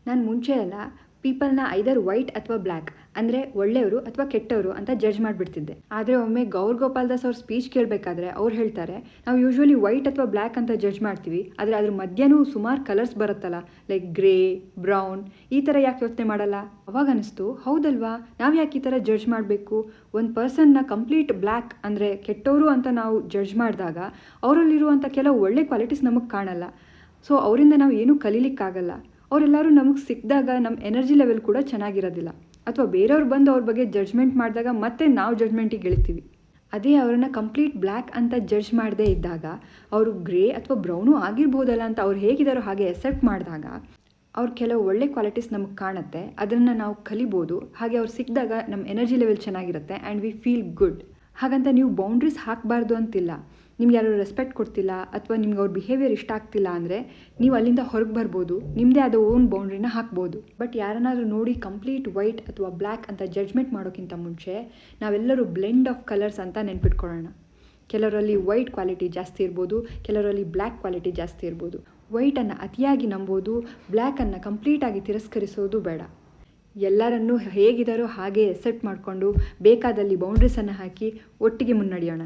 ನಾನು ಮುಂಚೆ ಎಲ್ಲ ಪೀಪಲ್ನ ಐದರ್ ವೈಟ್ ಅಥವಾ ಬ್ಲ್ಯಾಕ್ ಅಂದರೆ ಒಳ್ಳೆಯವರು ಅಥವಾ ಕೆಟ್ಟವರು ಅಂತ ಜಡ್ಜ್ ಮಾಡಿಬಿಡ್ತಿದ್ದೆ. ಆದರೆ ಒಮ್ಮೆ ಗೌರ್ ಗೋಪಾಲ್ ದಾಸ್ ಅವ್ರ ಸ್ಪೀಚ್ ಕೇಳಬೇಕಾದ್ರೆ ಅವ್ರು ಹೇಳ್ತಾರೆ, ನಾವು ಯೂಶ್ವಲಿ ವೈಟ್ ಅಥವಾ ಬ್ಲ್ಯಾಕ್ ಅಂತ ಜಡ್ಜ್ ಮಾಡ್ತೀವಿ, ಆದರೆ ಅದ್ರ ಮಧ್ಯನೂ ಸುಮಾರು ಕಲರ್ಸ್ ಬರುತ್ತಲ್ಲ, ಲೈಕ್ ಗ್ರೇ, ಬ್ರೌನ್, ಈ ಥರ ಯಾಕೆ ಯೋಚನೆ ಮಾಡಲ್ಲ? ಅವಾಗ ಅನಿಸ್ತು, ಹೌದಲ್ವಾ, ನಾವು ಯಾಕೆ ಈ ಥರ ಜಡ್ಜ್ ಮಾಡಬೇಕು? ಒಂದು ಪರ್ಸನ್ನ ಕಂಪ್ಲೀಟ್ ಬ್ಲ್ಯಾಕ್ ಅಂದರೆ ಕೆಟ್ಟವರು ಅಂತ ನಾವು ಜಡ್ಜ್ ಮಾಡಿದಾಗ ಅವರಲ್ಲಿರುವಂಥ ಕೆಲವು ಒಳ್ಳೆ ಕ್ವಾಲಿಟೀಸ್ ನಮಗೆ ಕಾಣಲ್ಲ. ಸೊ ಅವರಿಂದ ನಾವು ಏನೂ ಕಲೀಲಿಕ್ಕಾಗಲ್ಲ. ಅವರೆಲ್ಲರೂ ನಮಗೆ ಸಿಕ್ಕಿದಾಗ ನಮ್ಮ ಎನರ್ಜಿ ಲೆವೆಲ್ ಕೂಡ ಚೆನ್ನಾಗಿರೋದಿಲ್ಲ. ಅಥವಾ ಬೇರೆಯವ್ರು ಬಂದು ಅವ್ರ ಬಗ್ಗೆ ಜಡ್ಜ್ಮೆಂಟ್ ಮಾಡಿದಾಗ ಮತ್ತೆ ನಾವು ಜಡ್ಜ್ಮೆಂಟಿಗೆ ಇಳಿತೀವಿ. ಅದೇ ಅವರನ್ನು ಕಂಪ್ಲೀಟ್ ಬ್ಲ್ಯಾಕ್ ಅಂತ ಜಡ್ಜ್ ಮಾಡದೇ ಇದ್ದಾಗ, ಅವರು ಗ್ರೇ ಅಥವಾ ಬ್ರೌನು ಆಗಿರ್ಬೋದಲ್ಲ ಅಂತ ಅವ್ರು ಹೇಗಿದ್ದಾರೋ ಹಾಗೆ ಎಕ್ಸೆಪ್ಟ್ ಮಾಡಿದಾಗ ಅವ್ರ ಕೆಲವು ಒಳ್ಳೆ ಕ್ವಾಲಿಟೀಸ್ ನಮಗೆ ಕಾಣುತ್ತೆ, ಅದನ್ನು ನಾವು ಕಲಿಬೋದು. ಹಾಗೆ ಅವ್ರು ಸಿಕ್ಕಿದಾಗ ನಮ್ಮ ಎನರ್ಜಿ ಲೆವೆಲ್ ಚೆನ್ನಾಗಿರುತ್ತೆ ಆ್ಯಂಡ್ ವಿ ಫೀಲ್ ಗುಡ್. ಹಾಗಂತ ನೀವು ಬೌಂಡ್ರೀಸ್ ಹಾಕಬಾರ್ದು ಅಂತಿಲ್ಲ. ನಿಮ್ಗೆ ಯಾರು ರೆಸ್ಪೆಕ್ಟ್ ಕೊಡ್ತಿಲ್ಲ ಅಥವಾ ನಿಮ್ಗೆ ಅವ್ರ ಬಿಹೇವಿಯರ್ ಇಷ್ಟ ಆಗ್ತಿಲ್ಲ ಅಂದರೆ ನೀವು ಅಲ್ಲಿಂದ ಹೊರಗೆ ಬರ್ಬೋದು, ನಿಮ್ಮದೇ ಆದ ಓನ್ ಬೌಂಡ್ರಿನ ಹಾಕ್ಬೋದು. ಬಟ್ ಯಾರನ್ನಾದ್ರೂ ನೋಡಿ ಕಂಪ್ಲೀಟ್ ವೈಟ್ ಅಥವಾ ಬ್ಲ್ಯಾಕ್ ಅಂತ ಜಡ್ಜ್ಮೆಂಟ್ ಮಾಡೋಕ್ಕಿಂತ ಮುಂಚೆ ನಾವೆಲ್ಲರೂ ಬ್ಲೆಂಡ್ ಆಫ್ ಕಲರ್ಸ್ ಅಂತ ನೆನ್ಪಿಟ್ಕೊಳ್ಳೋಣ. ಕೆಲವರಲ್ಲಿ ವೈಟ್ ಕ್ವಾಲಿಟಿ ಜಾಸ್ತಿ ಇರ್ಬೋದು, ಕೆಲವರಲ್ಲಿ ಬ್ಲ್ಯಾಕ್ ಕ್ವಾಲಿಟಿ ಜಾಸ್ತಿ ಇರ್ಬೋದು. ವೈಟನ್ನು ಅತಿಯಾಗಿ ನಂಬೋದು, ಬ್ಲ್ಯಾಕನ್ನು ಕಂಪ್ಲೀಟಾಗಿ ತಿರಸ್ಕರಿಸೋದು ಬೇಡ. ಎಲ್ಲರನ್ನೂ ಹೇಗಿದ್ದಾರೋ ಹಾಗೆ ಎಕ್ಸೆಪ್ಟ್ ಮಾಡಿಕೊಂಡು ಬೇಕಾದಲ್ಲಿ ಬೌಂಡ್ರೀಸನ್ನು ಹಾಕಿ ಒಟ್ಟಿಗೆ ಮುನ್ನಡೆಯೋಣ.